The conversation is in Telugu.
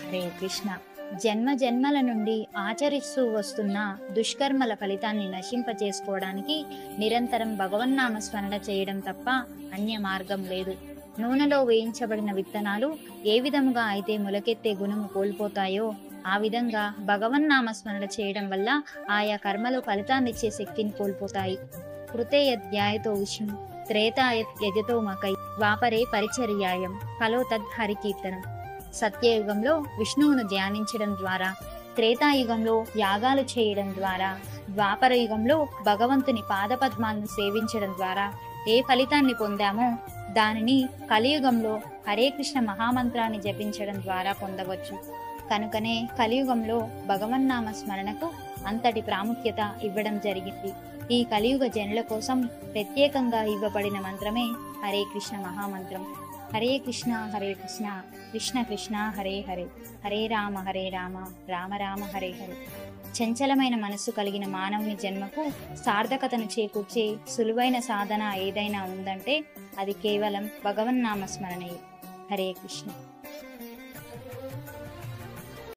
హరే కృష్ణ. జన్మ జన్మల నుండి ఆచరిస్తూ వస్తున్న దుష్కర్మల ఫలితాన్ని నశింపచేసుకోవడానికి నిరంతరం భగవన్నామ స్మరణ చేయడం తప్ప అన్య మార్గం లేదు. నూనెలో వేయించబడిన విత్తనాలు ఏ విధముగా అయితే మొలకెత్తే గుణము కోల్పోతాయో ఆ విధంగా భగవన్నామ స్మరణ చేయడం వల్ల ఆయా కర్మలు ఫలితాన్నిచ్చే శక్తిని కోల్పోతాయి. కృతే యద్యాయతో విష్ణు త్రేతాయత్ యజతో మకై ద్వాపరే పరిచర్యాయం కలో తద్ హరికీర్తనం. సత్యయుగంలో విష్ణువును ధ్యానించడం ద్వారా, త్రేతాయుగంలో యాగాలు చేయడం ద్వారా, ద్వాపర యుగంలో భగవంతుని పాదపద్మాలను సేవించడం ద్వారా ఏ ఫలితాన్ని పొందామో దానిని కలియుగంలో హరే కృష్ణ మహామంత్రాన్ని జపించడం ద్వారా పొందవచ్చు. కనుకనే కలియుగంలో భగవన్నామ స్మరణకు అంతటి ప్రాముఖ్యత ఇవ్వడం జరిగింది. ఈ కలియుగ జనుల కోసం ప్రత్యేకంగా ఇవ్వబడిన మంత్రమే హరే కృష్ణ మహామంత్రం. హరే కృష్ణ కృష్ణ కృష్ణ హరే హరే, హరే రామ రామ రామ హరే హరే. చంచలమైన మనస్సు కలిగిన మానవుని జన్మకు సార్థకతను చేకూర్చే సులువైన సాధన ఏదైనా ఉందంటే అది కేవలం భగవన్నామ స్మరణయే. హరే కృష్ణ.